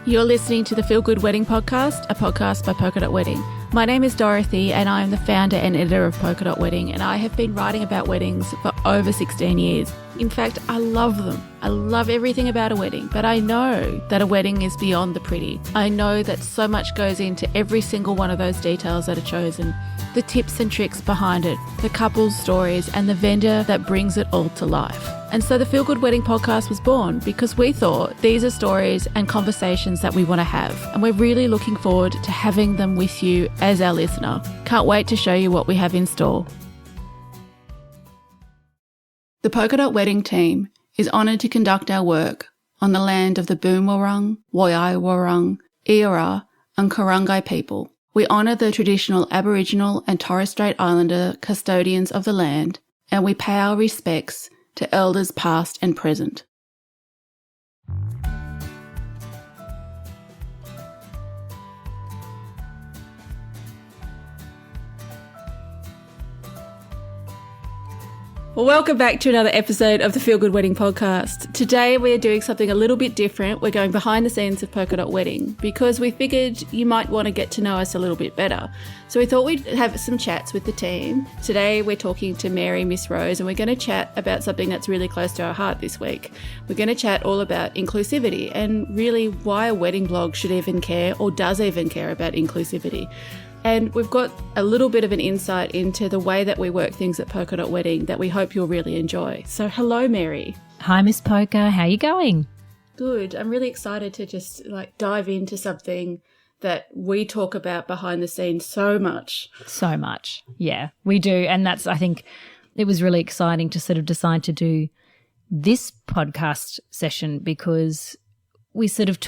You're listening to the Feel Good Wedding Podcast, a podcast by Polka Dot Wedding. My name is Dorothy and I am the founder and editor of Polka Dot Wedding, and I have been writing about weddings for over 16 years. In fact, I love them. I love everything about a wedding, but I know that a wedding is beyond the pretty. I know that so much goes into every single one of those details that are chosen, the tips and tricks behind it, the couple's stories, and the vendor that brings it all to life. And so the Feel Good Wedding Podcast was born because we thought these are stories and conversations that we want to have, and we're really looking forward to having them with you as our listener. Can't wait to show you what we have in store. The Polka Dot Wedding team is honoured to conduct our work on the land of the Boonwurrung, Woiwurrung, Eora and Kurungay people. We honour the traditional Aboriginal and Torres Strait Islander custodians of the land, and we pay our respects to elders past and present. Well, welcome back to another episode of the Feel Good Wedding Podcast. Today we're doing something a little bit different. We're going behind the scenes of Polka Dot Wedding because we figured you might want to get to know us a little bit better. So we thought we'd have some chats with the team. Today we're talking to Mary, Miss Rose, and we're going to chat about something that's really close to our heart this week. We're going to chat all about inclusivity and really why a wedding blog should even care or does even care about inclusivity. And we've got a little bit of an insight into the way that we work things at Polka Dot Wedding that we hope you'll really enjoy. So hello, Mary. Hi, Miss Polka. How are you going? Good. I'm really excited to just dive into something that we talk about behind the scenes so much. So much. Yeah, we do. And that's, I think, it was really exciting to sort of decide to do this podcast session because we sort of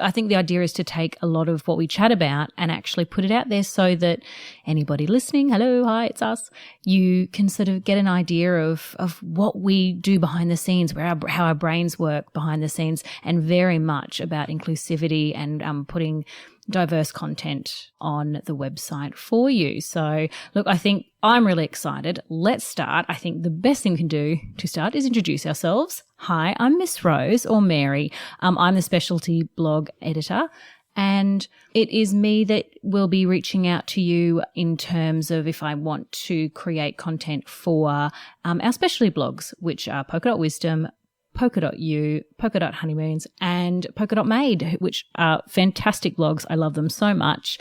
I think the idea is to take a lot of what we chat about and actually put it out there so that anybody listening, hello, hi, it's us, you can sort of get an idea of what we do behind the scenes, how our brains work behind the scenes, and very much about inclusivity and putting diverse content on the website for you. So look, I think I'm really excited. Let's start. I think the best thing we can do to start is introduce ourselves. Hi, I'm Miss Rose or Mary. I'm the specialty blog editor, and it is me that will be reaching out to you in terms of if I want to create content for our specialty blogs, which are Polka Dot Wisdom, Polka Dot U, Polka Dot Honeymoons, and Polka Dot Made, which are fantastic blogs. I love them so much.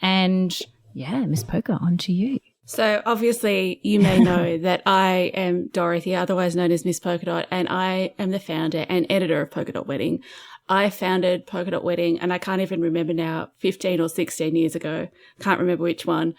And yeah, Miss Polka, on to you. So obviously you may know that I am Dorothy, otherwise known as Miss Polka Dot, and I am the founder and editor of Polka Dot Wedding. I founded Polka Dot Wedding, and I can't even remember now, 15 or 16 years ago. Can't remember which one.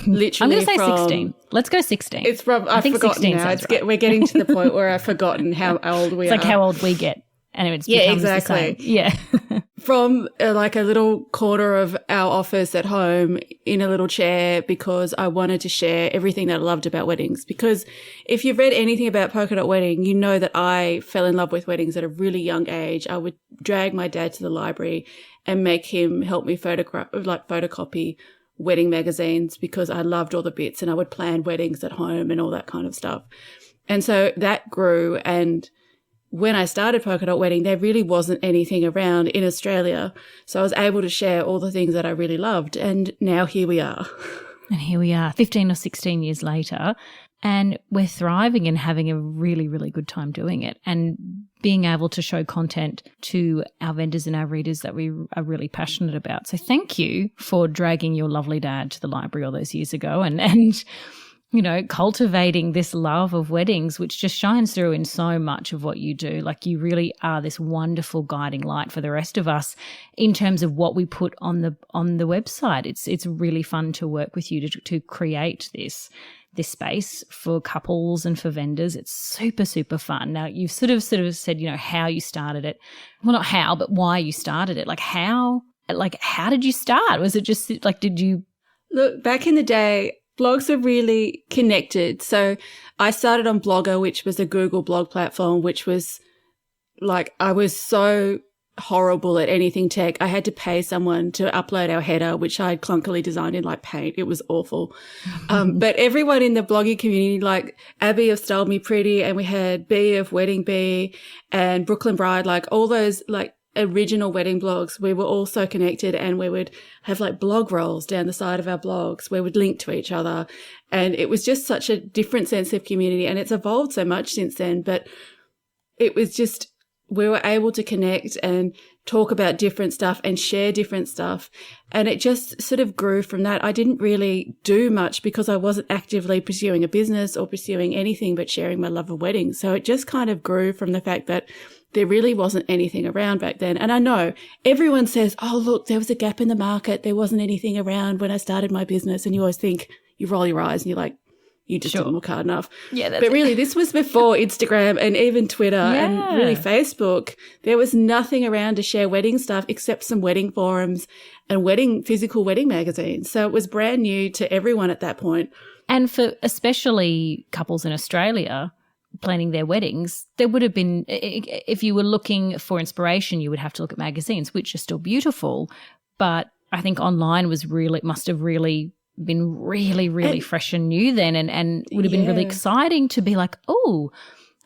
Literally, I'm going to say 16. Let's go 16. It's from, I've forgotten now. Right. We're getting to the point where I've forgotten how old we are. It's like how old we get. And it becomes exactly. The same. Yeah. From a little corner of our office at home in a little chair, because I wanted to share everything that I loved about weddings. Because if you've read anything about Polka Dot Wedding, you know that I fell in love with weddings at a really young age. I would drag my dad to the library and make him help me photocopy wedding magazines because I loved all the bits, and I would plan weddings at home and all that kind of stuff. And so that grew, and when I started Polka Dot Wedding, there really wasn't anything around in Australia. So I was able to share all the things that I really loved. And now here we are. And here we are, 15 or 16 years later, and we're thriving and having a really, really good time doing it and being able to show content to our vendors and our readers that we are really passionate about. So thank you for dragging your lovely dad to the library all those years ago and you know, cultivating this love of weddings, which just shines through in so much of what you do. Like, you really are this wonderful guiding light for the rest of us in terms of what we put on the website. It's really fun to work with you to create this space for couples and for vendors. It's super, super fun. Now, you've sort of said, you know, how you started it. Well, not how, but why you started it. How did you start? Was it just did you? Look, back in the day, blogs are really connected. So I started on Blogger, which was a Google blog platform, which was I was so horrible at anything tech. I had to pay someone to upload our header, which I had clunkily designed in Paint. It was awful. But everyone in the blogging community, Abby of Styled Me Pretty, and we had B of Wedding Bee and Brooklyn Bride, all those, original wedding blogs, we were all so connected, and we would have like blog rolls down the side of our blogs where we'd link to each other. And it was just such a different sense of community, and it's evolved so much since then. But it was just, we were able to connect and talk about different stuff and share different stuff. And it just sort of grew from that. I didn't really do much because I wasn't actively pursuing a business or pursuing anything but sharing my love of weddings. So it just kind of grew from the fact that there really wasn't anything around back then. And I know everyone says, oh, look, there was a gap in the market. There wasn't anything around when I started my business. And you always think, you roll your eyes and you're like, you just didn't look hard enough. Yeah, but really, this was before Instagram and even Twitter and really Facebook. There was nothing around to share wedding stuff except some wedding forums and physical wedding magazines. So it was brand new to everyone at that point. And for especially couples in Australia planning their weddings, there would have been, if you were looking for inspiration, you would have to look at magazines, which are still beautiful. But I think online must have really been really fresh and new then, and would have been really exciting to be like, oh,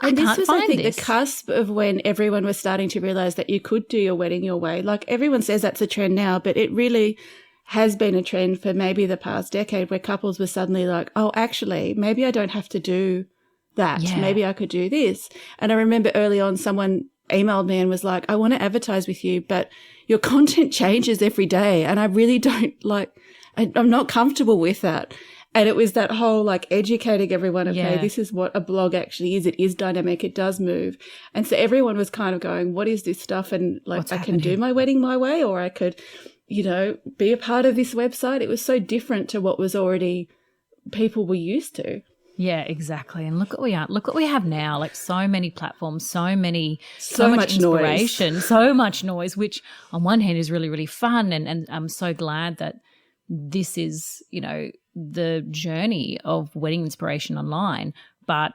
I can't find I think, this. the cusp of when everyone was starting to realize that you could do your wedding your way. Like everyone says that's a trend now, but it really has been a trend for maybe the past decade where couples were suddenly like, oh, actually, maybe I don't have to do that. Yeah. Maybe I could do this. And I remember early on someone emailed me and was like, I want to advertise with you, but your content changes every day. And I really don't I'm not comfortable with that. And it was that whole like educating everyone, okay, this is what a blog actually is. It is dynamic. It does move. And so everyone was kind of going, what is this stuff? And like, What's I happening? can do my wedding my way, or I could, be a part of this website. It was so different to what was already people were used to. Yeah, exactly. And look what we have now, like so many platforms, so much inspiration, noise. So much noise, which on one hand is really, really fun. And I'm so glad that this is, the journey of wedding inspiration online. But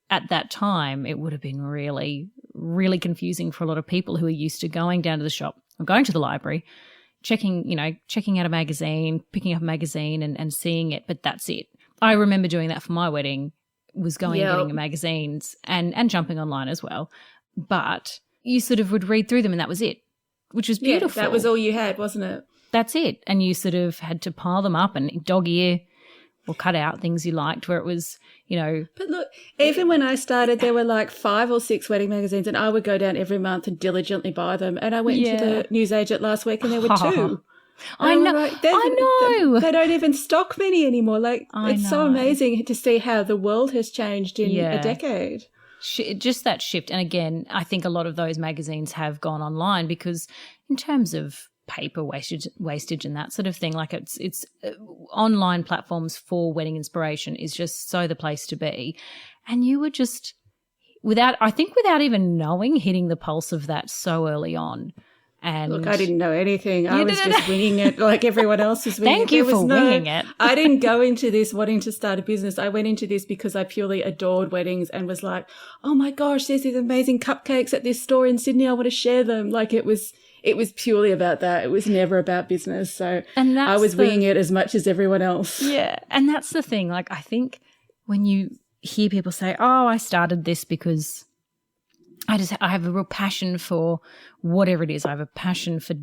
at that time, it would have been really, really confusing for a lot of people who are used to going down to the shop or going to the library, checking out a magazine, picking up a magazine and seeing it. But that's it. I remember doing that for my wedding, was going and getting the magazines and jumping online as well. But you sort of would read through them and that was it, which was beautiful. Yeah, that was all you had, wasn't it? That's it. And you sort of had to pile them up and dog ear or cut out things you liked where it was, But look, even when I started, there were like 5 or 6 wedding magazines and I would go down every month and diligently buy them. And I went to the newsagent last week and there were 2. I know. Like, I know. They don't even stock many anymore. Like, it's so amazing to see how the world has changed in a decade. Just that shift. And again, I think a lot of those magazines have gone online because in terms of paper wastage and that sort of thing, like it's online platforms for wedding inspiration is just so the place to be. And you were just without even knowing, hitting the pulse of that so early on. And look, I didn't know anything. I was just winging it like everyone else was winging it. Thank you for winging it. I didn't go into this wanting to start a business. I went into this because I purely adored weddings and was like, oh my gosh, there's these amazing cupcakes at this store in Sydney. I want to share them. Like it was purely about that. It was never about business. So I was winging it as much as everyone else. Yeah. And that's the thing. Like I think when you hear people say, oh, I started this because I have a real passion for whatever it is. I have a passion for,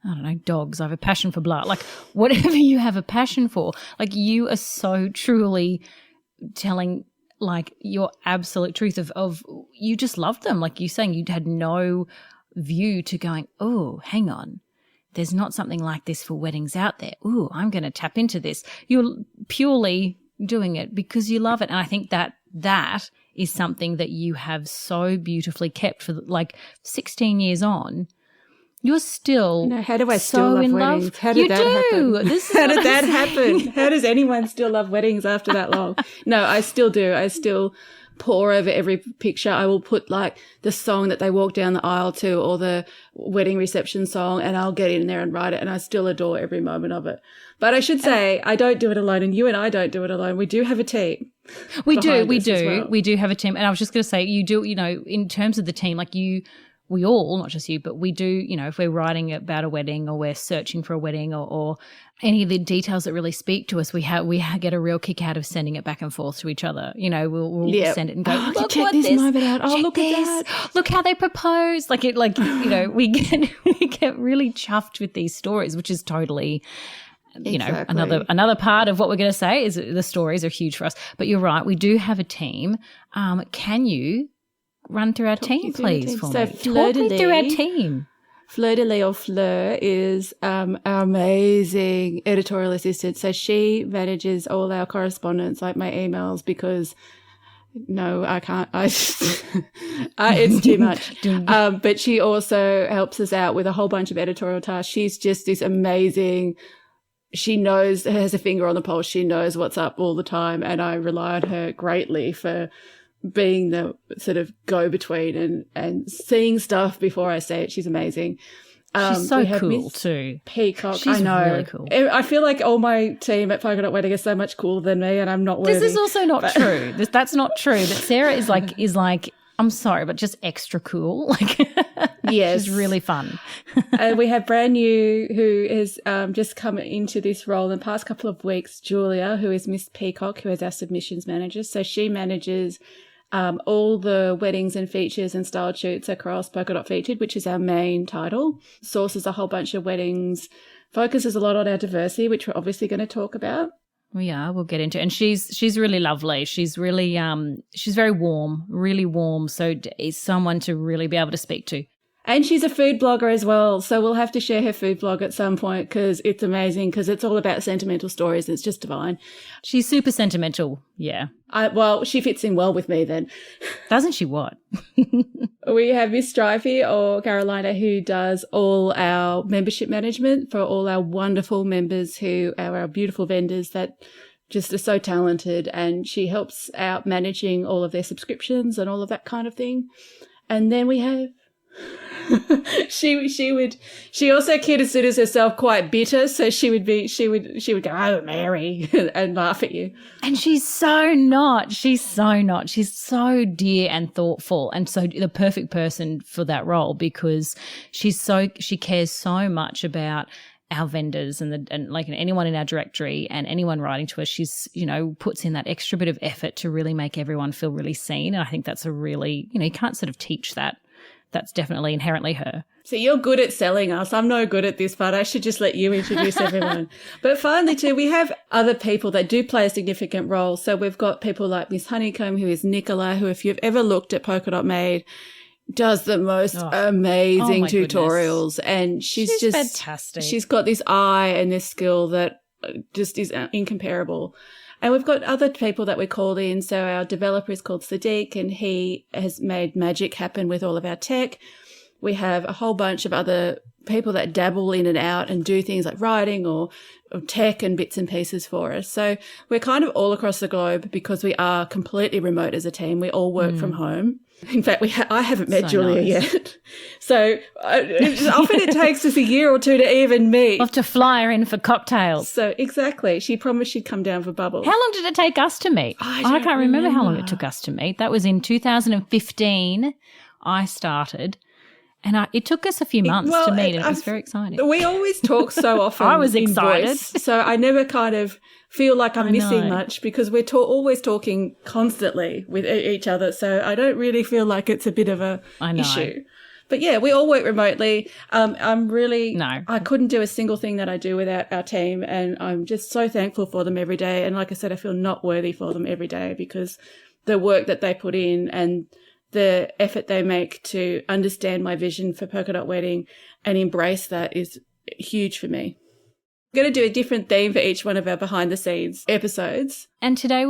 I don't know, dogs. I have a passion for blah. Like whatever you have a passion for, like you are so truly telling like your absolute truth of you just loved them. Like you're saying you had no view to going, oh, hang on. There's not something like this for weddings out there. Ooh, I'm going to tap into this. You're purely doing it because you love it. And I think that is something that you have so beautifully kept for like 16 years on. You're still how do I still love weddings? How did that happen? How did that happen? How does anyone still love weddings after that long? No, I still do. I still pour over every picture. I will put like the song that they walk down the aisle to or the wedding reception song and I'll get in there and write it and I still adore every moment of it. But I should say I don't do it alone and you and I don't do it alone. We do have a team. We do. We do have a team. And I was just going to say you do, in terms of the team, like you we all, not just you, but we do, you know, if we're writing about a wedding or we're searching for a wedding or any of the details that really speak to us, we get a real kick out of sending it back and forth to each other. You know, we'll send it and go, look check what this moment out. Oh, look at that. Look how they propose. You know, we get really chuffed with these stories, which is totally, you know, another part of what we're going to say is the stories are huge for us. But you're right, we do have a team. Can you run through our team, please, for me? Talk me through our team. Fleur de Lis, or Fleur, is our amazing editorial assistant. So she manages all our correspondence, like my emails, because no, I can't. It's too much. But she also helps us out with a whole bunch of editorial tasks. She's just this amazing. She has a finger on the pulse. She knows what's up all the time, and I rely on her greatly for being the sort of go-between and seeing stuff before I say it. She's amazing. She's so cool too. Peacock, She's I know. Really cool. I feel like all my team at Polka Dot Wedding is so much cooler than me, and I'm not worthy. This is also not true. That's not true. That Sarah is like, I'm sorry, but just extra cool. Yes, she's really fun. And we have brand new who has just come into this role in the past couple of weeks, Julia, who is Miss Peacock, who is our submissions manager. So she manages all the weddings and features and style shoots across Polka Dot Featured, which is our main title. Sources a whole bunch of weddings, focuses a lot on our diversity, which we're obviously going to talk about. We are. We'll get into it. And she's really lovely. She's really she's very warm, really warm. So is someone to really be able to speak to. And she's a food blogger as well. So we'll have to share her food blog at some point because it's amazing, because it's all about sentimental stories. It's just divine. She's super sentimental. Yeah. Well, she fits in well with me then. Doesn't she what? We have Miss Strifey, or Carolina, who does all our membership management for all our wonderful members who are our beautiful vendors that just are so talented, and she helps out managing all of their subscriptions and all of that kind of thing. And then we have she also considers herself quite bitter, so she would go, oh, Mary, and laugh at you. And she's so not. She's so dear and thoughtful, and so the perfect person for that role, because she cares so much about our vendors and anyone in our directory and anyone writing to us. She's, you know, puts in that extra bit of effort to really make everyone feel really seen. And I think that's a really, you know, you can't sort of teach that. That's definitely inherently her. So you're good at selling us. I'm no good at this part. I should just let you introduce everyone. But finally, too, we have other people that do play a significant role. So we've got people like Miss Honeycomb, who is Nicola, who, if you've ever looked at Polka Dot Made, does the most amazing tutorials. Goodness. And she's just fantastic. She's got this eye and this skill that just is incomparable. And we've got other people that we called in. So our developer is called Sadiq, and he has made magic happen with all of our tech. We have a whole bunch of other people that dabble in and out and do things like writing or tech and bits and pieces for us. So we're kind of all across the globe because we are completely remote as a team. We all work from home. In fact, I haven't met Julia yet. So often it takes us a year or two to even meet. We'll have to fly her in for cocktails. So exactly. She promised she'd come down for bubbles. How long did it take us to meet? I can't remember how long it took us to meet. That was in 2015. I started. And it took us a few months to meet, and it was very exciting. We always talk so often. I was excited. So I never kind of feel like I'm missing much, because we're always talking constantly with each other. So I don't really feel like it's a bit of a issue. But yeah, we all work remotely. I couldn't do a single thing that I do without our team, and I'm just so thankful for them every day. And like I said, I feel not worthy for them every day, because the work that they put in and the effort they make to understand my vision for Polka Dot Wedding and embrace that is huge for me. We're going to do a different theme for each one of our behind-the-scenes episodes. And today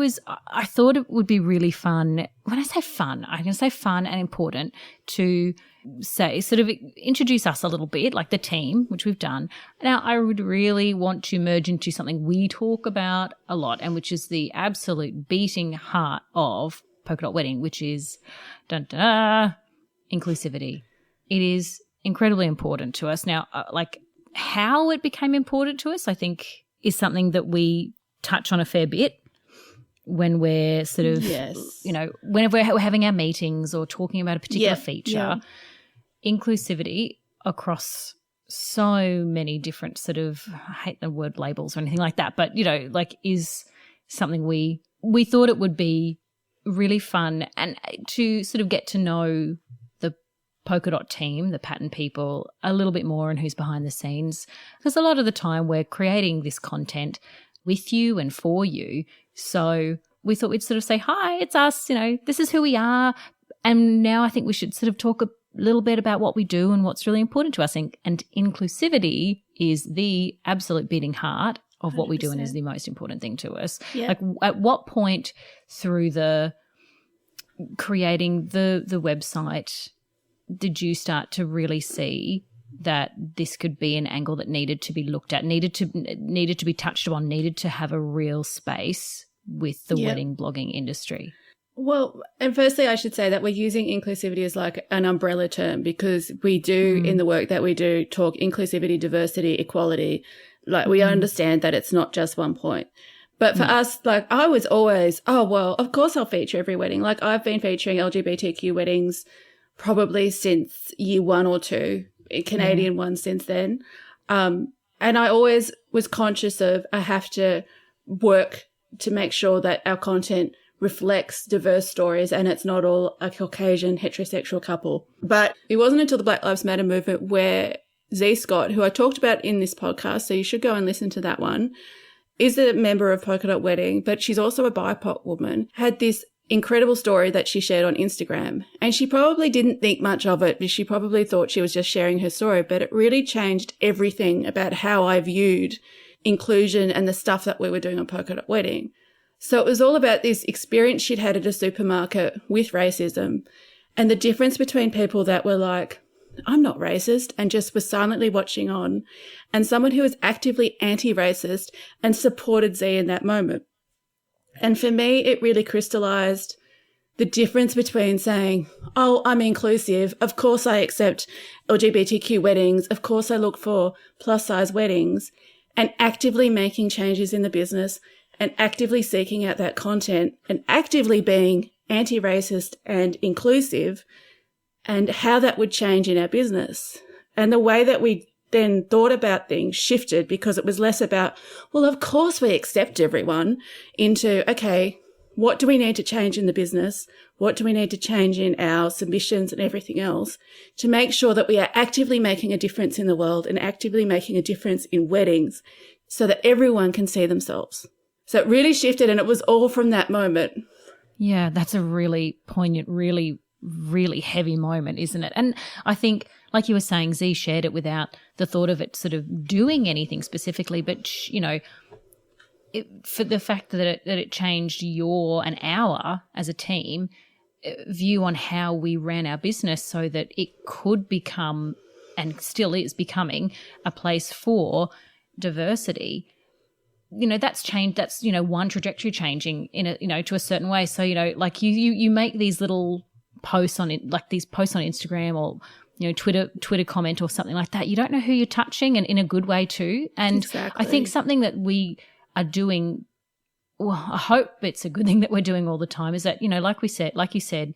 I thought it would be really fun. When I say fun, I'm going to say fun and important to say, sort of introduce us a little bit, like the team, which we've done. Now, I would really want to merge into something we talk about a lot, and which is the absolute beating heart of Polka Dot Wedding, which is inclusivity. It is incredibly important to us. Now, how it became important to us, I think, is something that we touch on a fair bit when we're sort of, you know, whenever we're having our meetings or talking about a particular feature. inclusivity across so many different sort of, I hate the word labels or anything like that, but, like is something we thought it would be really fun and to sort of get to know the Polka Dot team, the pattern people, a little bit more and who's behind the scenes. Because a lot of the time we're creating this content with you and for you. So we thought we'd sort of say, hi, it's us, this is who we are. And now I think we should sort of talk a little bit about what we do and what's really important to us. And inclusivity is the absolute beating heart of what 100%. We do and is the most important thing to us. Yeah. Like at what point through the creating the website did you start to really see that this could be an angle that needed to be looked at, needed to be touched on, needed to have a real space with the wedding blogging industry? Well, and firstly, I should say that we're using inclusivity as like an umbrella term because we do in the work that we do talk inclusivity, diversity, equality. Like we understand that it's not just one point. But for us, like I was always, oh, well, of course I'll feature every wedding. Like I've been featuring LGBTQ weddings probably since year 1 or 2, Canadian ones since then. And I always was conscious of I have to work to make sure that our content reflects diverse stories and it's not all a Caucasian heterosexual couple. But it wasn't until the Black Lives Matter movement where Z Scott, who I talked about in this podcast, so you should go and listen to that one, is a member of Polka Dot Wedding, but she's also a BIPOC woman, had this incredible story that she shared on Instagram. And she probably didn't think much of it because she probably thought she was just sharing her story, but it really changed everything about how I viewed inclusion and the stuff that we were doing on Polka Dot Wedding. So it was all about this experience she'd had at a supermarket with racism and the difference between people that were like, I'm not racist and just was silently watching on, and someone who was actively anti-racist and supported Z in that moment. And for me, it really crystallized the difference between saying, oh, I'm inclusive. Of course I accept LGBTQ weddings. Of course I look for plus size weddings, and actively making changes in the business and actively seeking out that content and actively being anti-racist and inclusive, and how that would change in our business. And the way that we then thought about things shifted because it was less about, well, of course we accept everyone, into, okay, what do we need to change in the business? What do we need to change in our submissions and everything else to make sure that we are actively making a difference in the world and actively making a difference in weddings so that everyone can see themselves? So it really shifted, and it was all from that moment. Yeah, that's a really poignant, really, really heavy moment, isn't it? And I think, like you were saying, Z shared it without the thought of it sort of doing anything specifically, but, for the fact that it changed your and our, as a team, view on how we ran our business so that it could become, and still is becoming, a place for diversity. That's changed. That's, one trajectory changing in a, to a certain way. So, like you make these little posts on it, like these posts on Instagram or, Twitter comment or something like that. You don't know who you're touching, and in a good way too. And exactly. I think something that we are doing, well, I hope it's a good thing that we're doing all the time, is that, like you said,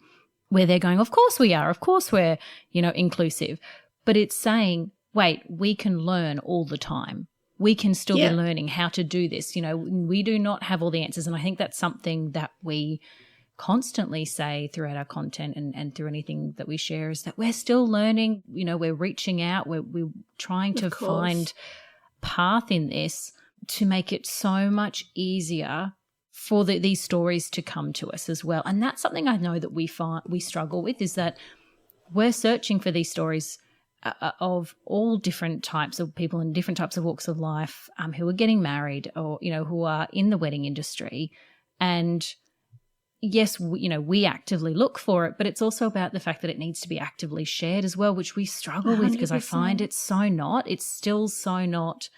where they're going, of course we are, of course we're, inclusive, but it's saying, wait, we can learn all the time. We can still be learning how to do this. We do not have all the answers. And I think that's something that we constantly say throughout our content and through anything that we share, is that we're still learning. We're reaching out. We're trying to find path in this to make it so much easier for these stories to come to us as well. And that's something I know that we struggle with, is that we're searching for these stories of all different types of people in different types of walks of life, who are getting married or, who are in the wedding industry. And yes, we actively look for it, but it's also about the fact that it needs to be actively shared as well, which we struggle with, because I find it's still so not,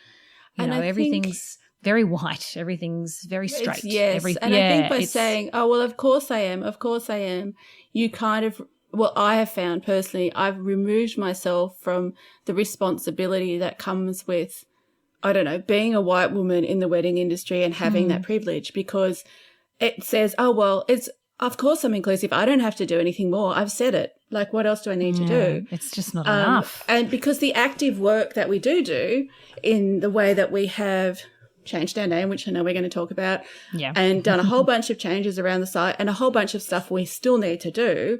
everything's very white, everything's very straight. Yes, I think by saying, oh, well, of course I am, you kind of, well, I have found personally, I've removed myself from the responsibility that comes with, I don't know, being a white woman in the wedding industry and having that privilege, because it says, oh, well, of course I'm inclusive. I don't have to do anything more. I've said it. Like, what else do I need to do? It's just not enough. And because the active work that we do in the way that we have changed our name, which I know we're going to talk about, and done a whole bunch of changes around the site and a whole bunch of stuff we still need to do,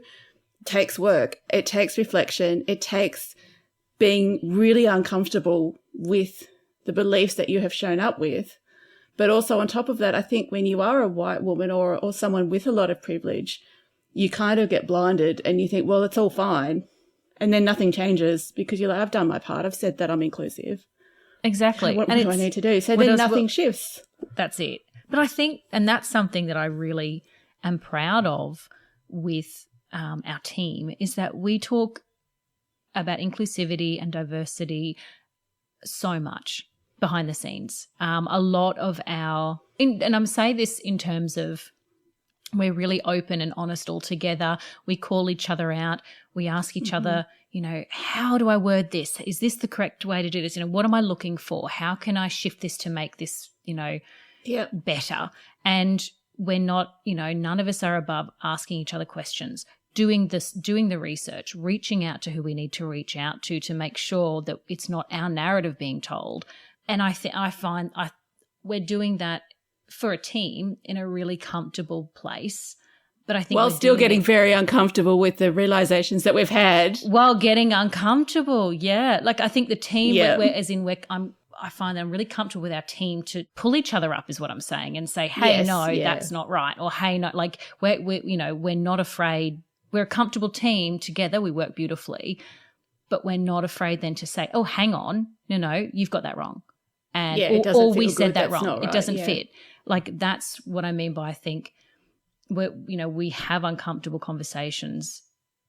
takes work. It takes reflection. It takes being really uncomfortable with the beliefs that you have shown up with. But also on top of that, I think when you are a white woman or someone with a lot of privilege, you kind of get blinded and you think, well, it's all fine. And then nothing changes because you're like, I've done my part. I've said that I'm inclusive. Exactly. What do I need to do? So then nothing shifts. That's it. But I think, and that's something that I really am proud of with our team, is that we talk about inclusivity and diversity so much behind the scenes. A lot of and I'm saying this in terms of we're really open and honest all together. We call each other out. We ask each other, how do I word this? Is this the correct way to do this? What am I looking for? How can I shift this to make this, better? And we're not, none of us are above asking each other questions, doing the research, reaching out to who we need to reach out to make sure that it's not our narrative being told. And I find we're doing that for a team in a really comfortable place. But I think while still getting very uncomfortable with the realizations that we've had. While getting uncomfortable, yeah. Like I think the team, I find that I'm really comfortable with our team to pull each other up is what I'm saying and say, hey, that's not right. Or, hey, no, like we're not afraid. We're a comfortable team together. We work beautifully. But we're not afraid then to say, oh, hang on, you've got that wrong. And or we said that wrong. Right. It doesn't fit. Like that's what I mean by I think we have uncomfortable conversations,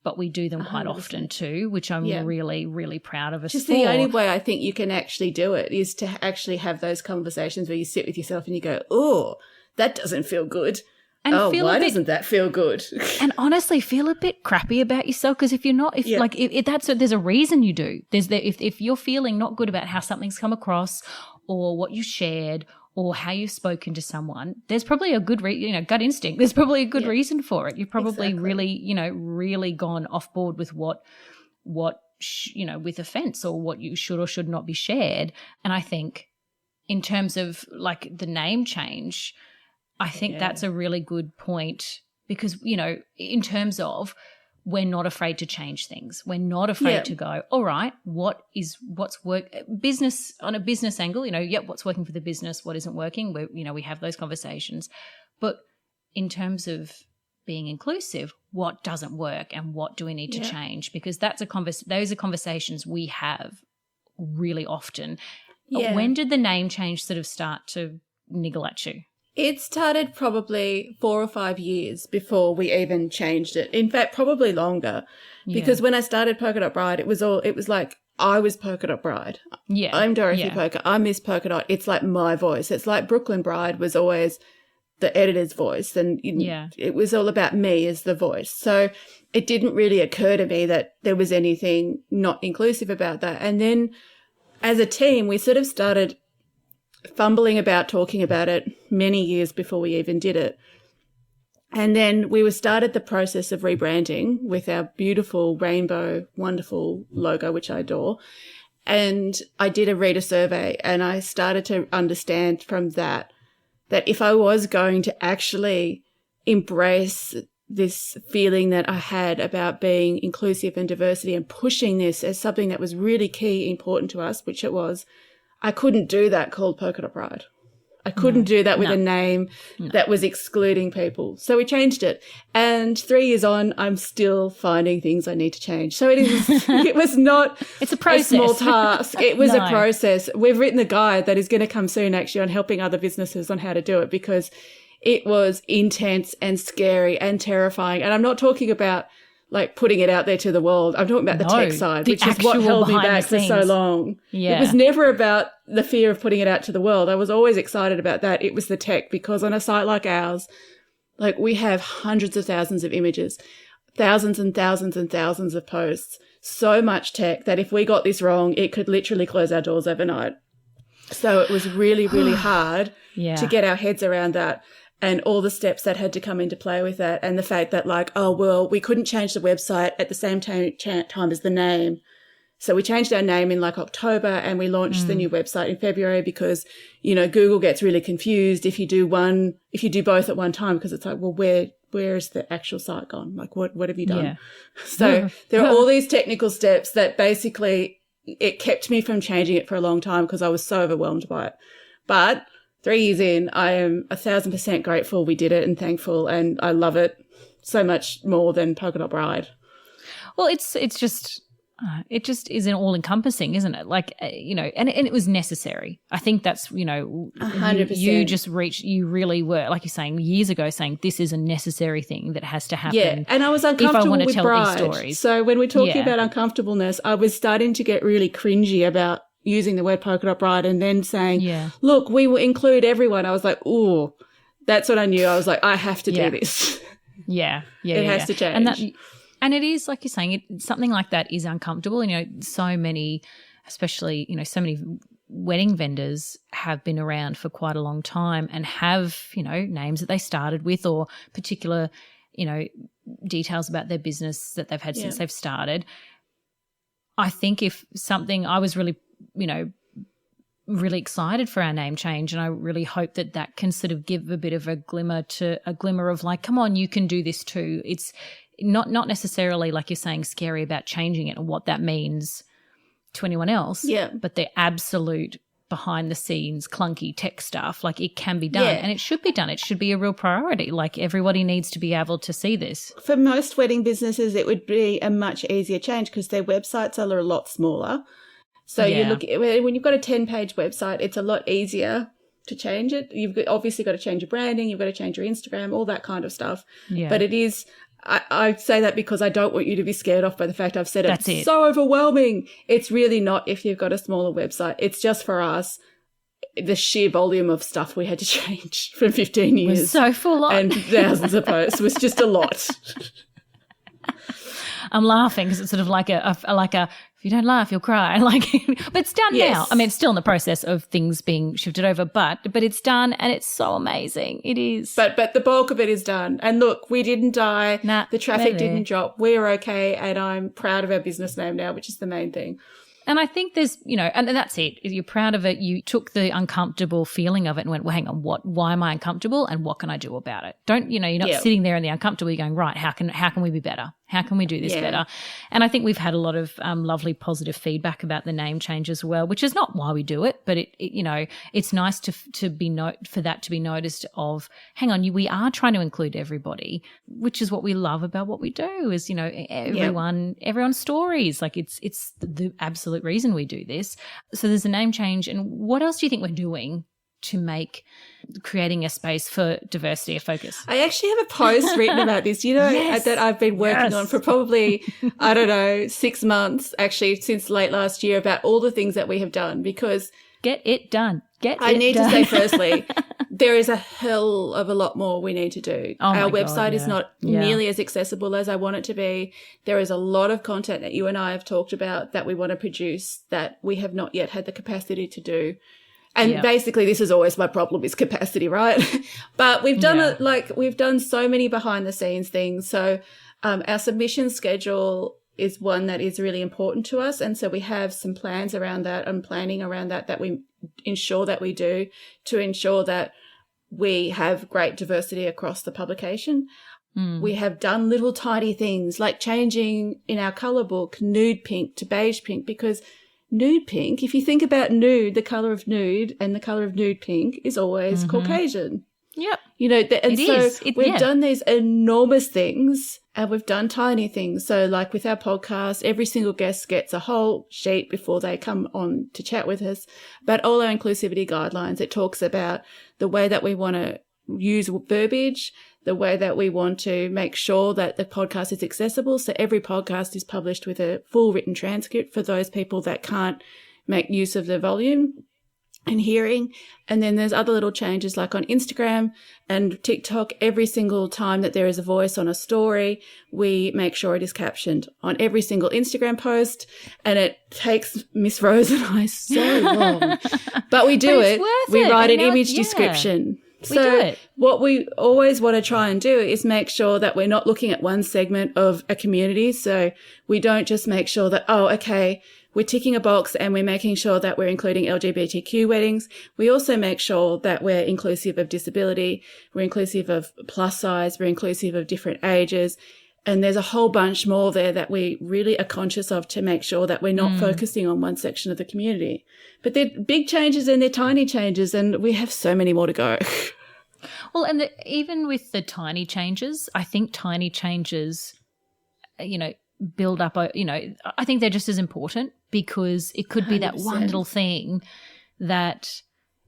but we do them quite 100%. Often too, which I'm really, really proud of us for. Just the only way I think you can actually do it is to actually have those conversations where you sit with yourself and you go, oh, that doesn't feel good. And why doesn't that feel good? And honestly, feel a bit crappy about yourself because if you're not, there's a reason you do. If you're feeling not good about how something's come across or what you shared or how you've spoken to someone, there's probably a good gut instinct. There's probably a good reason for it. You've probably really gone off board with what with offense or what you should or should not be shared. And I think in terms of like the name change, I think that's a really good point because, in terms of we're not afraid to change things. We're not afraid to go, all right, what's work business on a business angle, what's working for the business, what isn't working. We have those conversations. But in terms of being inclusive, what doesn't work and what do we need to change? Because those are conversations we have really often. Yeah. When did the name change sort of start to niggle at you? It started probably 4 or 5 years before we even changed it. In fact, probably longer because when I started Polka Dot Bride, it was like I was Polka Dot Bride. Yeah. I'm Dorothy Polka. I'm Miss Polka Dot. It's like my voice. It's like Brooklyn Bride was always the editor's voice and it was all about me as the voice. So it didn't really occur to me that there was anything not inclusive about that. And then as a team, we sort of started fumbling about talking about it many years before we even did it. And then we started the process of rebranding with our beautiful rainbow, wonderful logo, which I adore. And I did a reader survey and I started to understand from that if I was going to actually embrace this feeling that I had about being inclusive and diversity and pushing this as something that was really key, important to us, which it was, I couldn't do that called Polka Dot Bride. I couldn't do that with a name that was excluding people. So we changed it. And 3 years on, I'm still finding things I need to change. So it was not it's a process. A small task. It was a process. We've written a guide that is going to come soon actually on helping other businesses on how to do it because it was intense and scary and terrifying. And I'm not talking about like putting it out there to the world. I'm talking about the tech side, which is what held me back for so long. Yeah. It was never about the fear of putting it out to the world. I was always excited about that. It was the tech because on a site like ours, like we have hundreds of thousands of images, thousands and thousands and thousands of posts, so much tech that if we got this wrong, it could literally close our doors overnight. So it was really, really hard to get our heads around that. and all the steps that had to come into play with that, and the fact that like, oh, well, we couldn't change the website at the same time as the name. So we changed our name in like October, and we launched the new website in February because, you know, Google gets really confused if you do both at one time, because it's like, well, where is the actual site gone? Like, what have you done? Yeah. So there are all these technical steps that basically it kept me from changing it for a long time because I was so overwhelmed by it. But 3 years in, I am 1,000% grateful we did it and thankful, and I love it so much more than Polka Dot Bride. Well, it just is an all-encompassing, isn't it? Like, you know, and it was necessary. I think that's, you know, 100%. You really were, like you're saying, years ago, saying this is a necessary thing that has to happen. Yeah, and I was uncomfortable if I want to with tell Bride. These stories. So when we're talking about uncomfortableness, I was starting to get really cringy about using the word Polka Dot Bride, and then saying, look, we will include everyone. I was like, ooh, that's what I knew. I was like, I have to do this. It has to change. And it is, like you're saying, something like that is uncomfortable. And, you know, so many, especially, you know, so many wedding vendors have been around for quite a long time and have, you know, names that they started with or particular, you know, details about their business that they've had since they've started. I think I was really, you know, really excited for our name change, and I really hope that can sort of give a bit of a glimmer of like, come on, you can do this too. It's not necessarily, like you're saying, scary about changing it and what that means to anyone else, but the absolute behind the scenes clunky tech stuff, like it can be done and it should be done. It should be a real priority. Like everybody needs to be able to see this. For most wedding businesses, it would be a much easier change because their websites are a lot smaller. So you look when you've got a 10-page website, it's a lot easier to change it. You've obviously got to change your branding, you've got to change your Instagram, all that kind of stuff. Yeah. But it is, I say that because I don't want you to be scared off by the fact I've said it's so overwhelming. It's really not if you've got a smaller website. It's just for us, the sheer volume of stuff we had to change for 15 years. Was so full on. And thousands of posts was just a lot. I'm laughing because it's sort of like a if you don't laugh, you'll cry. Like, but it's done now. I mean, it's still in the process of things being shifted over, but it's done, and it's so amazing. It is. But the bulk of it is done. And look, we didn't die. The traffic didn't drop. We're okay, and I'm proud of our business name now, which is the main thing. And I think there's, you know, and that's it. You're proud of it. You took the uncomfortable feeling of it and went, well, hang on, why am I uncomfortable and what can I do about it? You're not sitting there in the uncomfortable. You're going, right, how can we be better? How can we do this better? And I think we've had a lot of lovely positive feedback about the name change as well, which is not why we do it, but it you know, it's nice for that to be noticed of, hang on, we are trying to include everybody, which is what we love about what we do is, you know, everyone's stories. Like it's the absolute reason we do this. So there's a name change. And what else do you think we're doing to make creating a space for diversity a focus? I actually have a post written about this, you know, that I've been working on for probably, 6 months, actually, since late last year, about all the things that we have done, because get it done. I need to say firstly, there is a hell of a lot more we need to do. Our website is not nearly as accessible as I want it to be. There is a lot of content that you and I have talked about that we want to produce that we have not yet had the capacity to do. And basically this is always my problem is capacity, right? But we've done we've done so many behind the scenes things. So our submission schedule is one that is really important to us. And so we have some plans around that and planning around that we ensure that we do to ensure that we have great diversity across the publication. We have done little tiny things like changing in our colour book nude pink to beige pink, because nude pink, if you think about nude, the colour of nude and the colour of nude pink is always Caucasian. Yep. You know, we've done these enormous things and we've done tiny things. So like with our podcast, every single guest gets a whole sheet before they come on to chat with us about all our inclusivity guidelines. It talks about the way that we want to use verbiage, the way that we want to make sure that the podcast is accessible. So every podcast is published with a full written transcript for those people that can't make use of the volume and hearing. And then there's other little changes like on Instagram and TikTok. Every single time that there is a voice on a story, we make sure it is captioned on every single Instagram post. And it takes Miss Rose and I so long, but we do it. We write an image description. So what we always want to try and do is make sure that we're not looking at one segment of a community. So we don't just make sure that, oh, okay, we're ticking a box and we're making sure that we're including LGBTQ weddings. We also make sure that we're inclusive of disability, we're inclusive of plus size, we're inclusive of different ages. And there's a whole bunch more there that we really are conscious of to make sure that we're not focusing on one section of the community. But they're big changes and they're tiny changes, and we have so many more to go. Well, and even with the tiny changes, I think tiny changes, build up, I think they're just as important, because it could be 100%. That one little thing that,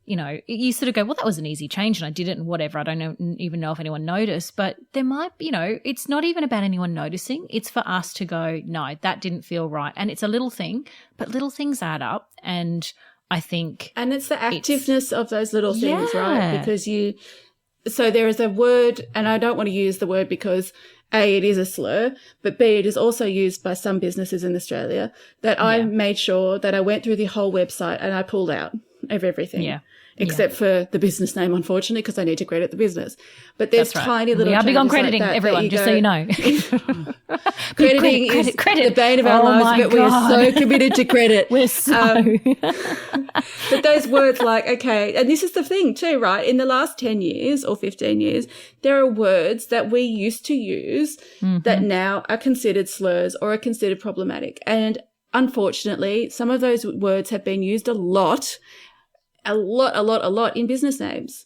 you sort of go, well, that was an easy change and I did it and whatever. I don't even know if anyone noticed, but there might, it's not even about anyone noticing. It's for us to go, no, that didn't feel right. And it's a little thing, but little things add up. And I think. And it's the activeness of those little things, right? Because so there is a word, and I don't want to use the word because A, it is a slur, but B, it is also used by some businesses in Australia that I made sure that I went through the whole website and I pulled out of everything. Yeah. Except for the business name, unfortunately, because I need to credit the business. But there's tiny little. We are big on crediting like everyone, just so you know. Crediting is the bane of our lives, but we're so committed to credit. We're so. But those words like, okay, and this is the thing too, right? In the last 10 years or 15 years, there are words that we used to use that now are considered slurs or are considered problematic. And unfortunately, some of those words have been used a lot in business names.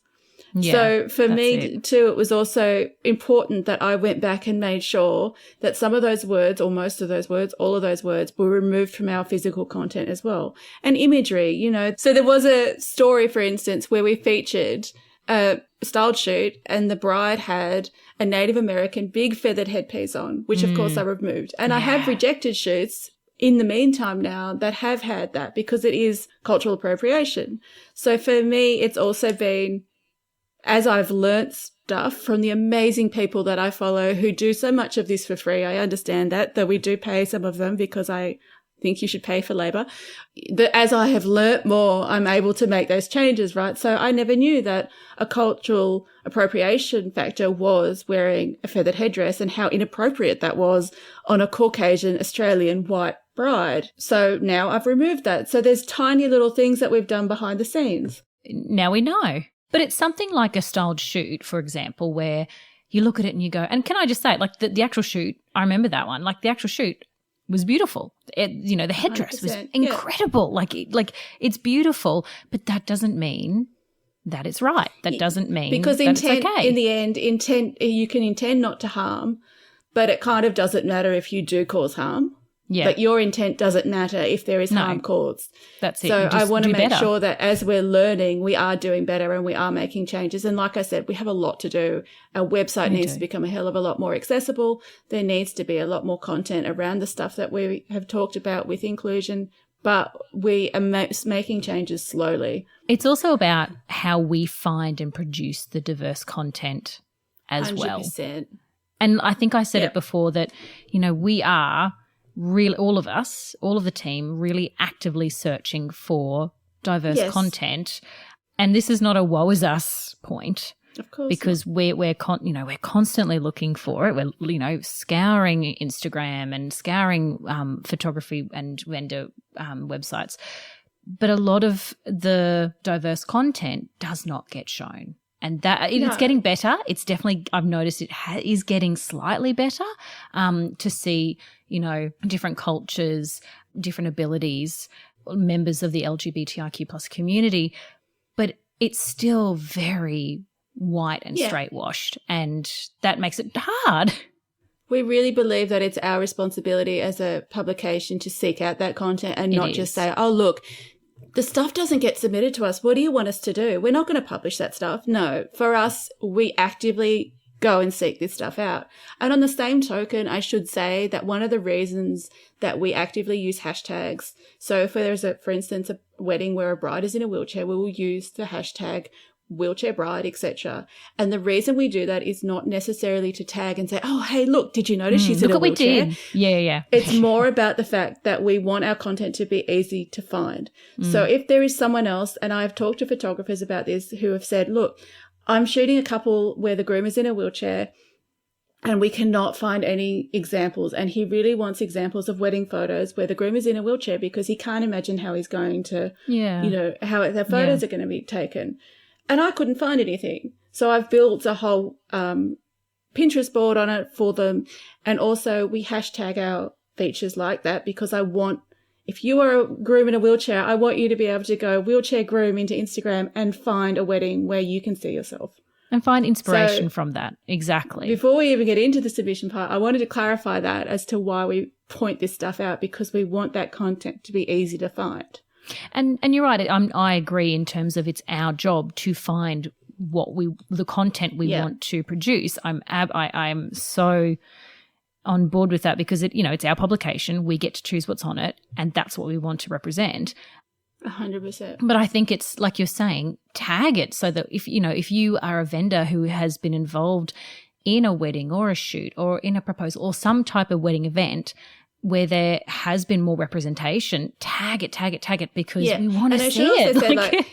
Yeah, so for me too, it was also important that I went back and made sure that some of those words, or most of those words, all of those words were removed from our physical content as well. And imagery, So there was a story, for instance, where we featured a styled shoot and the bride had a Native American big feathered headpiece on, which of course I removed. And I have rejected shoots in the meantime now that have had that, because it is cultural appropriation. So for me, it's also been, as I've learnt stuff from the amazing people that I follow who do so much of this for free. I understand that, though we do pay some of them because I think you should pay for labour. As I have learnt more, I'm able to make those changes, right? So I never knew that a cultural appropriation factor was wearing a feathered headdress and how inappropriate that was on a Caucasian Australian white bride. So now I've removed that. So there's tiny little things that we've done behind the scenes. Now we know. But it's something like a styled shoot, for example, where you look at it and you go, and can I just say, like the actual shoot, I remember that one, like the actual shoot was beautiful. The headdress was incredible. Like it's beautiful, but that doesn't mean that it's right. That doesn't mean because that intent, it's okay. In the end, you can intend not to harm, but it kind of doesn't matter if you do cause harm. Yeah. But your intent doesn't matter if there is harm caused. That's it. So I want to make sure that as we're learning, we are doing better and we are making changes. And like I said, we have a lot to do. Our website needs to become a hell of a lot more accessible. There needs to be a lot more content around the stuff that we have talked about with inclusion, but we are making changes slowly. It's also about how we find and produce the diverse content as 100%. Well. And I think I said it before that, we are really, all of us, all of the team, really actively searching for diverse content. And this is not a woe is us point. Of course. Because we're constantly looking for it. We're, scouring Instagram and scouring photography and vendor websites. But a lot of the diverse content does not get shown. And it's getting better. It's definitely, I've noticed it is getting slightly better to see, different cultures, different abilities, members of the LGBTIQ plus community, but it's still very white and straight washed, and that makes it hard. We really believe that it's our responsibility as a publication to seek out that content and not just say, oh, look, the stuff doesn't get submitted to us. What do you want us to do? We're not going to publish that stuff. No, for us, we actively go and seek this stuff out. And on the same token, I should say that one of the reasons that we actively use hashtags, so if there's for instance, a wedding where a bride is in a wheelchair, we will use the hashtag wheelchair bride, etc. And the reason we do that is not necessarily to tag and say, oh, hey, look, did you notice she's in a wheelchair? Look what we did. Yeah. It's more about the fact that we want our content to be easy to find. So if there is someone else, and I've talked to photographers about this who have said, look, I'm shooting a couple where the groom is in a wheelchair and we cannot find any examples. And he really wants examples of wedding photos where the groom is in a wheelchair because he can't imagine how he's going to, how the photos are going to be taken. And I couldn't find anything. So I've built a whole Pinterest board on it for them. And also we hashtag our features like that because I want, if you are a groom in a wheelchair, I want you to be able to go wheelchair groom into Instagram and find a wedding where you can see yourself. And find inspiration from that. Exactly. Before we even get into the submission part, I wanted to clarify that as to why we point this stuff out, because we want that content to be easy to find. And you're right. I agree in terms of it's our job to find the content we want to produce. I'm so on board with that because it's our publication. We get to choose what's on it, and that's what we want to represent. 100%. But I think it's like you're saying, tag it so that if you are a vendor who has been involved in a wedding or a shoot or in a proposal or some type of wedding event where there has been more representation, tag it because we want to see it.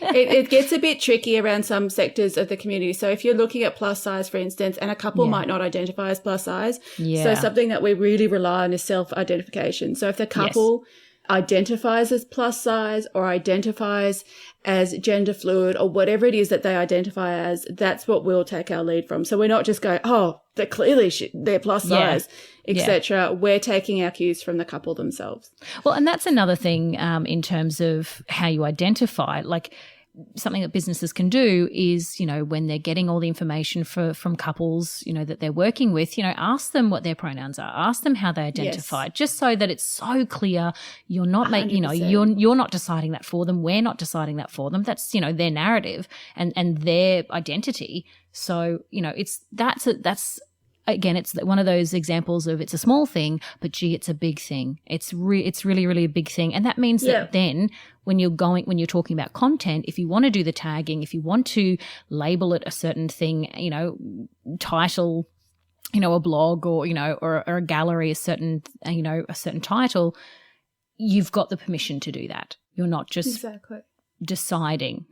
It gets a bit tricky around some sectors of the community. So if you're looking at plus size, for instance, and a couple might not identify as plus size, so something that we really rely on is self-identification. So if the couple identifies as plus size or identifies as gender fluid or whatever it is that they identify as, that's what we'll take our lead from. So we're not just going, oh, they're clearly they're plus size, etc. We're taking our cues from the couple themselves. Well, and that's another thing in terms of how you identify, like something that businesses can do is, when they're getting all the information from couples, that they're working with, ask them what their pronouns are, ask them how they identify, just so that it's so clear. You're not making, you're not deciding that for them. We're not deciding that for them. That's, their narrative and their identity. So, again, it's one of those examples of it's a small thing, but gee, it's a big thing. It's really, really a big thing. And that means that then when you're talking about content, if you want to do the tagging, if you want to label it a certain thing, title, a blog or a gallery, a certain title, you've got the permission to do that. You're not just deciding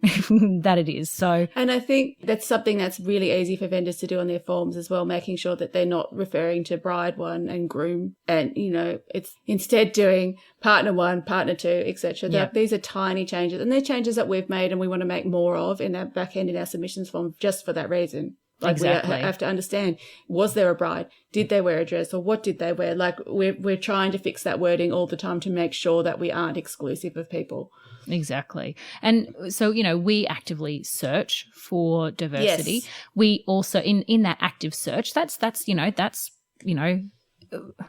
that it is. So, and I think that's something that's really easy for vendors to do on their forms as well, making sure that they're not referring to bride one and groom and it's instead doing partner one, partner two, etc. These are tiny changes, and they're changes that we've made and we want to make more of in our back end in our submissions form just for that reason. Like we have to understand, was there a bride? Did they wear a dress, or what did they wear? Like we're trying to fix that wording all the time to make sure that we aren't exclusive of people. Exactly. And so, we actively search for diversity. Yes. We also in that active search, that's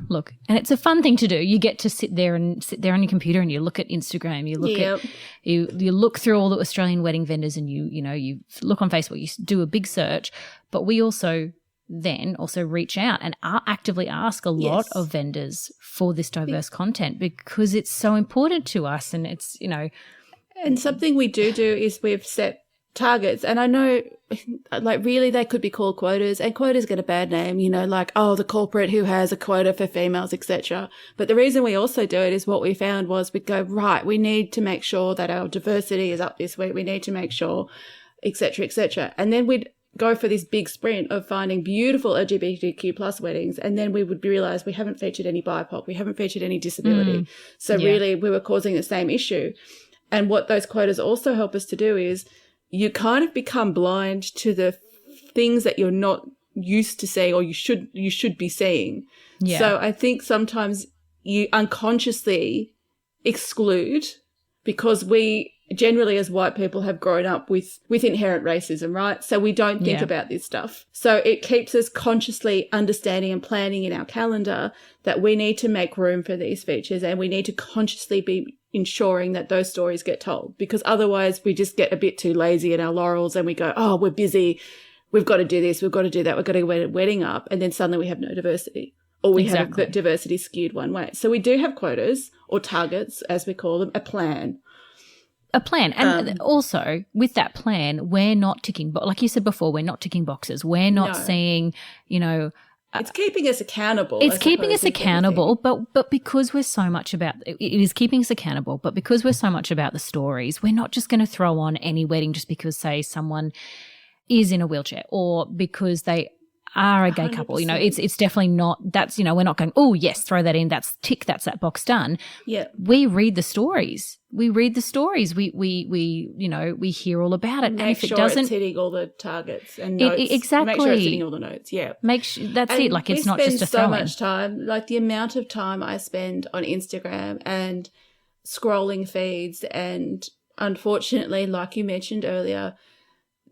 look, and it's a fun thing to do. You get to sit there on your computer and you look at Instagram, you look at you look through all the Australian wedding vendors, and you look on Facebook, you do a big search. But we also reach out and actively ask a lot of vendors for this diverse content because it's so important to us, and it's And something we do is we've set targets, and I know like really they could be called quotas, and quotas get a bad name, like, oh, the corporate who has a quota for females, etc. But the reason we also do it is what we found was we'd go, right, we need to make sure that our diversity is up this week, we need to make sure, etc. And then we'd go for this big sprint of finding beautiful LGBTQ plus weddings, and then we would realize we haven't featured any BIPOC, we haven't featured any disability. So really we were causing the same issue. And what those quotas also help us to do is you kind of become blind to the things that you're not used to seeing or you should be seeing. Yeah. So I think sometimes you unconsciously exclude, because we generally as white people have grown up with inherent racism, right? So we don't think about this stuff. So it keeps us consciously understanding and planning in our calendar that we need to make room for these features, and we need to consciously be ensuring that those stories get told, because otherwise we just get a bit too lazy in our laurels and we go, oh, we're busy, we've got to do this, we've got to do that, we've got to get a wedding up, and then suddenly we have no diversity, or we have diversity skewed one way. So we do have quotas or targets, as we call them, a plan. And also with that plan, we're not ticking, but like you said before, we're not ticking boxes. We're not saying, it's keeping us accountable. It's keeping us accountable, but because we're so much about it is keeping us accountable, but because we're so much about the stories, we're not just going to throw on any wedding just because, say, someone is in a wheelchair or because they are a gay couple. 100%. It's definitely not, that's, we're not going, oh, yes, throw that in, that's tick, that's that box done. Yeah. We read the stories. We hear all about it. Make and if sure it doesn't, it's hitting all the targets and notes. Exactly. Make sure it's hitting all the notes, yeah. That's it. Like, it's not just a We spend so throw-in. much time, like the amount of time I spend on Instagram and scrolling feeds, and unfortunately, like you mentioned earlier,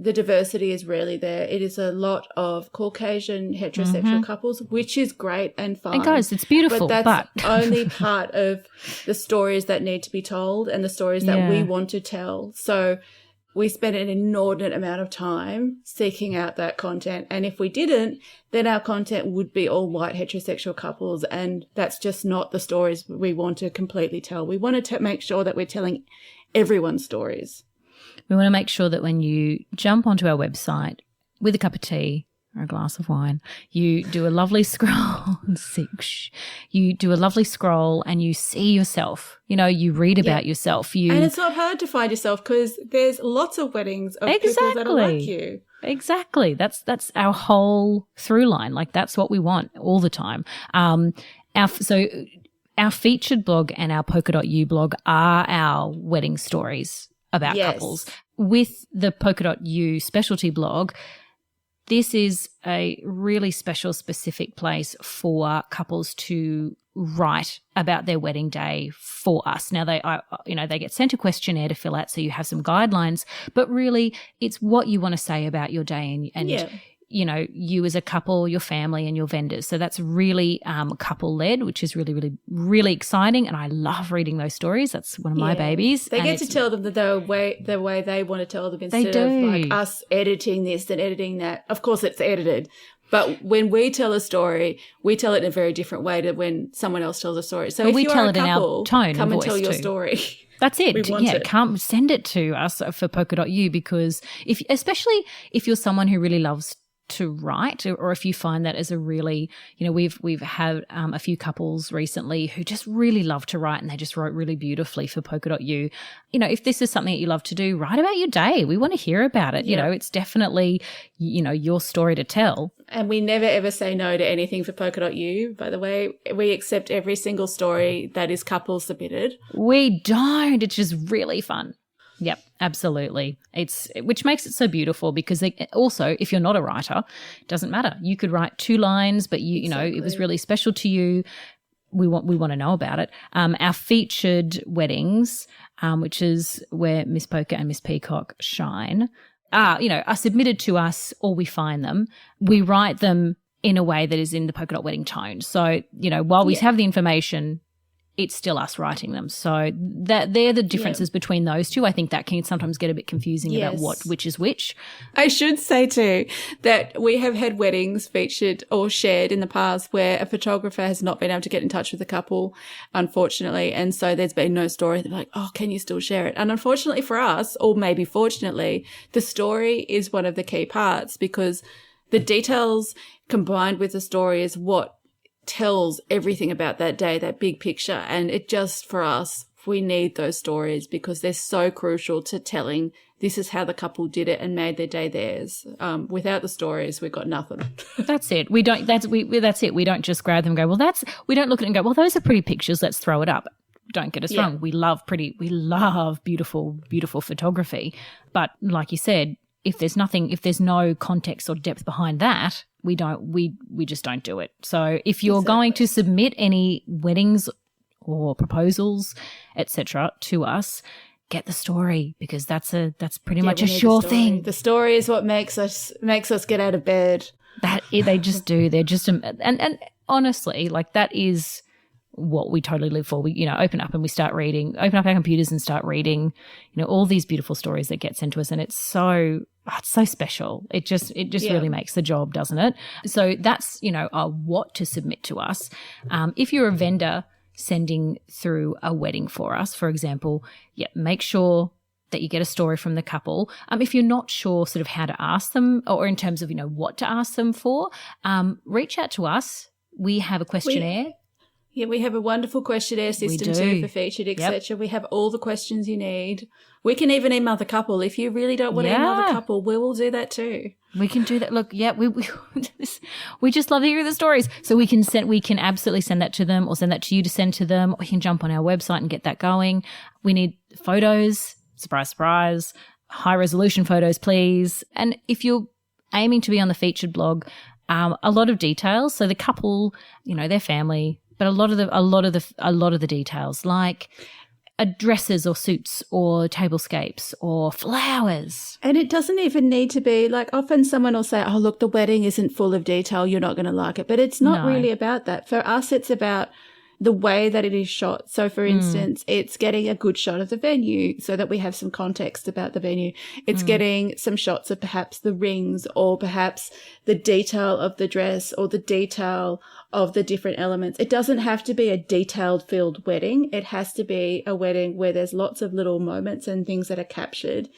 the diversity is rarely there. It is a lot of Caucasian heterosexual couples, which is great and fun. It goes, it's beautiful. But that's only part of the stories that need to be told and the stories that we want to tell. So we spend an inordinate amount of time seeking out that content. And if we didn't, then our content would be all white heterosexual couples. And that's just not the stories we want to completely tell. We want to make sure that we're telling everyone's stories. We want to make sure that when you jump onto our website with a cup of tea or a glass of wine, you do a lovely scroll. You do a lovely scroll and you see yourself. You read about yourself. And it's not hard to find yourself because there's lots of weddings of people that are like you. Exactly. That's our whole through line. Like, that's what we want all the time. Our featured blog and our Polka Dot U blog are our wedding stories about couples. With the Polka Dot U specialty blog, this is a really special, specific place for couples to write about their wedding day for us. Now, they get sent a questionnaire to fill out, so you have some guidelines, but really it's what you want to say about your day and you as a couple, your family and your vendors. So that's really couple-led, which is really, really, really exciting. And I love reading those stories. That's one of my babies. They get to tell them the way they want to tell them instead of like us editing this and editing that. Of course, it's edited. But when we tell a story, we tell it in a very different way to when someone else tells a story. So if we you tell are a it couple, in our tone come and voice tell your too. story. That's it. We want it. Come send it to us for Polka.u, because especially if you're someone who really loves to write, or if you find that as a really, we've had a few couples recently who just really love to write and they just wrote really beautifully for Polka.u. If this is something that you love to do, write about your day. We want to hear about it. It's definitely, your story to tell. And we never ever say no to anything for Polka.u, by the way. We accept every single story that is couple submitted. We don't. It's just really fun. Yep, absolutely. Which makes it so beautiful, because also, if you're not a writer, it doesn't matter. You could write 2 lines, but it was really special to you. We want to know about it. Our featured weddings, which is where Miss Polka and Miss Peacock shine, are submitted to us, or we find them. We write them in a way that is in the Polka Dot Wedding tone. So, while we have the information, it's still us writing them. So that they're the differences between those two. I think that can sometimes get a bit confusing about which is which. I should say too that we have had weddings featured or shared in the past where a photographer has not been able to get in touch with the couple, unfortunately. And so there's been no story. They're like, oh, can you still share it? And unfortunately for us, or maybe fortunately, the story is one of the key parts, because the details combined with the story is what tells everything about that day, that big picture. And it just, for us, we need those stories because they're so crucial to telling this is how the couple did it and made their day theirs. Without the stories, we've got nothing. That's it. That's it. We don't just grab them and go, we don't look at it and go, well, those are pretty pictures, let's throw it up. Don't get us wrong. We love beautiful, beautiful photography. But like you said, if there's no context or depth behind that, we just don't do it. So if you're going to submit any weddings or proposals, etc., to us, get the story, because that's pretty much a sure thing. The story is what makes us get out of bed. That they just do. They're just and honestly, like, that is what we totally live for. We open up our computers and start reading all these beautiful stories that get sent to us, and it's so special. It just really makes the job, doesn't it? So that's what to submit to us. If you're a vendor sending through a wedding for us, for example, make sure that you get a story from the couple. If you're not sure sort of how to ask them, or in terms of what to ask them for, reach out to us. We have a questionnaire. Yeah, we have a wonderful questionnaire system too for featured, etc. Yep. We have all the questions you need. We can even email the couple. If you really don't want to email the couple, we will do that too. We can do that. Look, we just love hearing the stories. So we can absolutely send that to them, or send that to you to send to them, or you can jump on our website and get that going. We need photos, surprise, surprise, high resolution photos, please. And if you're aiming to be on the featured blog, a lot of details. So the couple, their family, but a lot of the details, like dresses or suits or tablescapes or flowers. And it doesn't even need to be like, often someone will say, oh, look, the wedding isn't full of detail, you're not going to like it. But it's not really about that. For us, it's about the way that it is shot. So, for instance, it's getting a good shot of the venue so that we have some context about the venue. It's getting some shots of perhaps the rings, or perhaps the detail of the dress, or the detail of the different elements. It doesn't have to be a detailed-filled wedding. It has to be a wedding where there's lots of little moments and things that are captured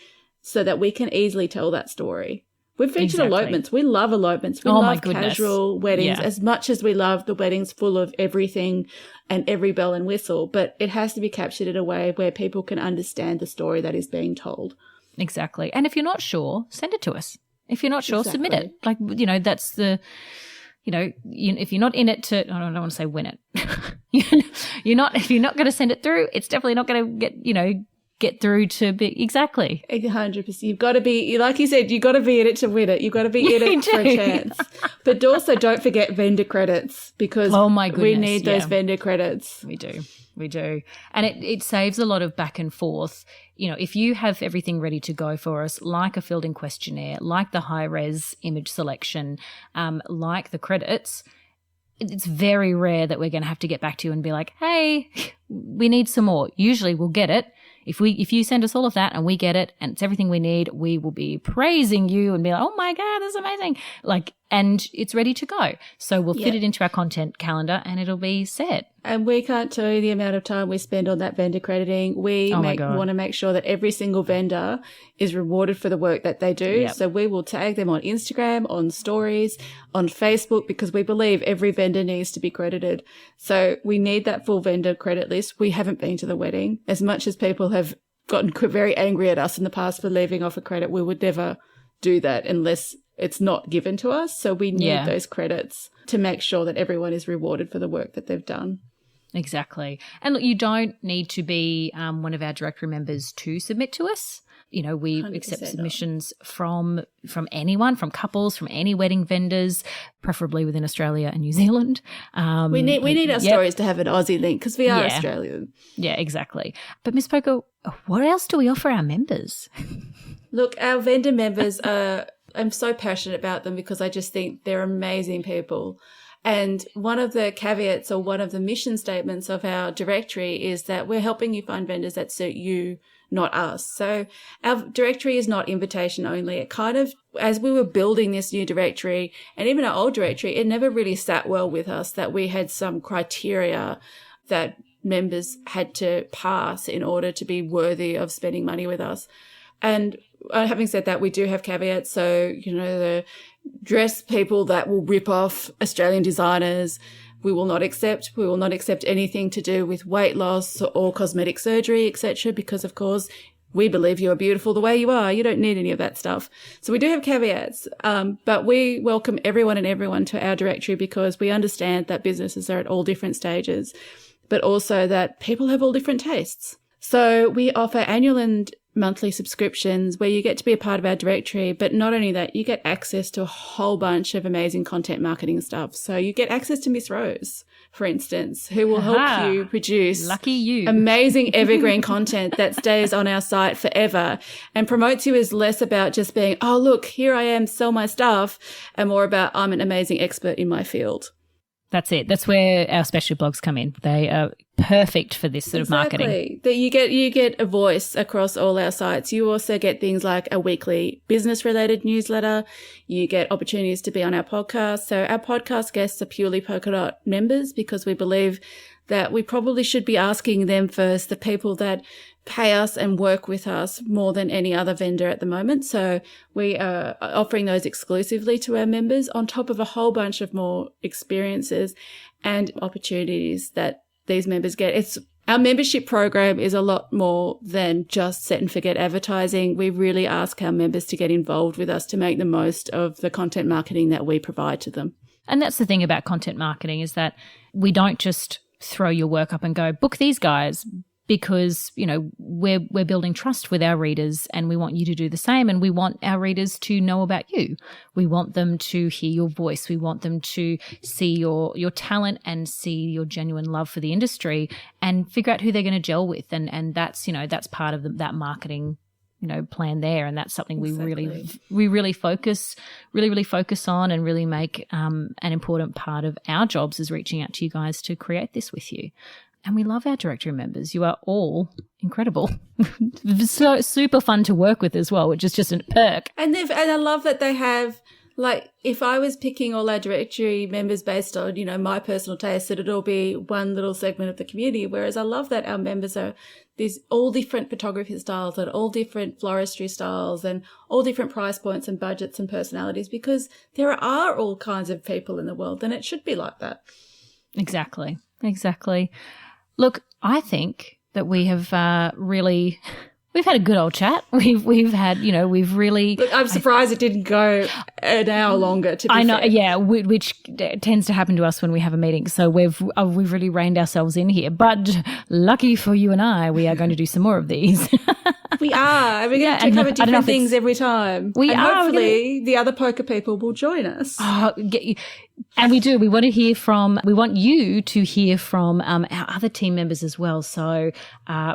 so that we can easily tell that story. We've featured elopements. We love elopements. We love casual weddings as much as we love the weddings full of everything and every bell and whistle. But it has to be captured in a way where people can understand the story that is being told. Exactly. And if you're not sure, send it to us. If you're not sure, submit it. Like, that's the, if you're not in it to, I don't want to say win it. If you're not going to send it through, it's definitely not going to get through to be 100%. You've got to be, like you said, you've got to be in it to win it. You've got to be in it for a chance. But also don't forget vendor credits, because we need those vendor credits. We do. And it saves a lot of back and forth. If you have everything ready to go for us, like a filled in questionnaire, like the high res image selection, like the credits, it's very rare that we're going to have to get back to you and be like, hey, we need some more. Usually we'll get it. If you send us all of that and we get it and it's everything we need, we will be praising you and be like, oh my God, this is amazing. And it's ready to go. So we'll fit it into our content calendar and it'll be set. And we can't tell you the amount of time we spend on that vendor crediting. We want to make sure that every single vendor is rewarded for the work that they do. Yep. So we will tag them on Instagram, on stories, on Facebook, because we believe every vendor needs to be credited. So we need that full vendor credit list. We haven't been to the wedding. As much as people have gotten very angry at us in the past for leaving off a credit, we would never do that unless it's not given to us. So we need those credits to make sure that everyone is rewarded for the work that they've done. Exactly. And look, you don't need to be one of our directory members to submit to us. We accept submissions from anyone, from couples, from any wedding vendors, preferably within Australia and New Zealand. We need our stories to have an Aussie link because we are Australian. Yeah, exactly. But Miss Polka, what else do we offer our members? Look, our vendor members I'm so passionate about them because I just think they're amazing people. And one of the caveats, or one of the mission statements of our directory, is that we're helping you find vendors that suit you, not us. So our directory is not invitation only. It kind of, as we were building this new directory and even our old directory, it never really sat well with us that we had some criteria that members had to pass in order to be worthy of spending money with us. And having said that, we do have caveats. So, the dress people that will rip off Australian designers, we will not accept. We will not accept anything to do with weight loss or cosmetic surgery, etc., because, of course, we believe you are beautiful the way you are. You don't need any of that stuff. So we do have caveats, but we welcome everyone to our directory because we understand that businesses are at all different stages, but also that people have all different tastes. So we offer annual and monthly subscriptions where you get to be a part of our directory, but not only that, you get access to a whole bunch of amazing content marketing stuff. So you get access to Miss Rose, for instance, who will help you produce amazing evergreen content that stays on our site forever and promotes you as less about just being, oh, look, here I am, sell my stuff, and more about I'm an amazing expert in my field. That's it. That's where our special blogs come in. They are perfect for this sort of marketing. That you get a voice across all our sites. You also get things like a weekly business-related newsletter. You get opportunities to be on our podcast. So our podcast guests are purely Polka Dot members because we believe that we probably should be asking them first, the people that pay us and work with us more than any other vendor at the moment. So we are offering those exclusively to our members on top of a whole bunch of more experiences and opportunities that these members get. Our membership program is a lot more than just set and forget advertising. We really ask our members to get involved with us to make the most of the content marketing that we provide to them. And that's the thing about content marketing, is that we don't just throw your work up and go, book these guys, because, you know, we're building trust with our readers, and we want you to do the same, and we want our readers to know about you. We want them to hear your voice. We want them to see your talent and see your genuine love for the industry and figure out who they're going to gel with. And that's, you know, that's part of that marketing, you know, plan there. And that's something we really focus on and really make an important part of our jobs, is reaching out to you guys to create this with you. And we love our directory members. You are all incredible. So super fun to work with as well, which is just a perk. And I love that they have, like, if I was picking all our directory members based on, you know, my personal taste, that it'll be one little segment of the community. Whereas I love that our members are these all different photography styles and all different floristry styles and all different price points and budgets and personalities, because there are all kinds of people in the world, and it should be like that. Exactly. Look, I think that we have we've had a good old chat. We've had, you know, we've really. Look, I'm surprised it didn't go an hour longer. To be I know, fair. yeah, which tends to happen to us when we have a meeting. So we've really reined ourselves in here. But lucky for you and I, we are going to do some more of these. We are. We're going to cover different things every time. Hopefully the other poker people will join us. And we do. We want you to hear from our other team members as well. So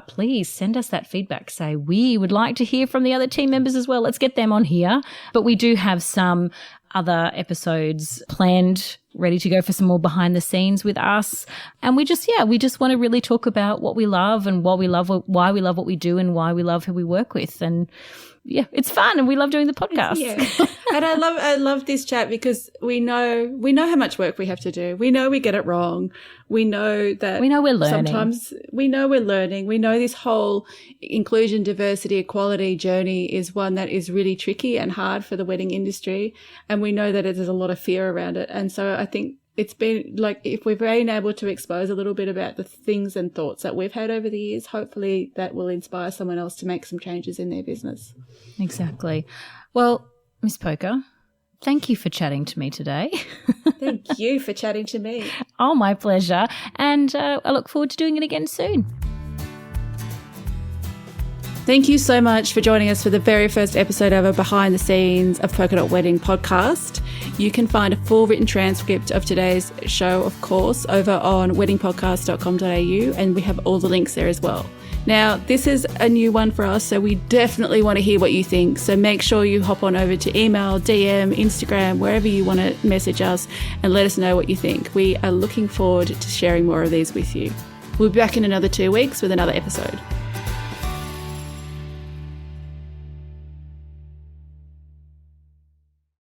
please send us that feedback. Say, we would like to hear from the other team members as well. Let's get them on here. But we do have some other episodes planned, ready to go for some more behind the scenes with us. And we just want to really talk about what we love and why we love what we do and why we love who we work with. And yeah, it's fun, and we love doing the podcast. Yeah. And I love this chat because we know how much work we have to do. We know we get it wrong. We know we're learning. Sometimes we know we're learning. We know this whole inclusion, diversity, equality journey is one that is really tricky and hard for the wedding industry. And we know that there's a lot of fear around it. And so I think it's been like, if we've been able to expose a little bit about the things and thoughts that we've had over the years, hopefully that will inspire someone else to make some changes in their business. Exactly. Well, Miss Polka, thank you for chatting to me today. Thank you for chatting to me. Oh, my pleasure. And I look forward to doing it again soon. Thank you so much for joining us for the very first episode of a behind the scenes of Polka Dot Wedding podcast. You can find a full written transcript of today's show, of course, over on weddingpodcast.com.au, and we have all the links there as well. Now, this is a new one for us, so we definitely want to hear what you think. So make sure you hop on over to email, DM, Instagram, wherever you want to message us, and let us know what you think. We are looking forward to sharing more of these with you. We'll be back in another 2 weeks with another episode.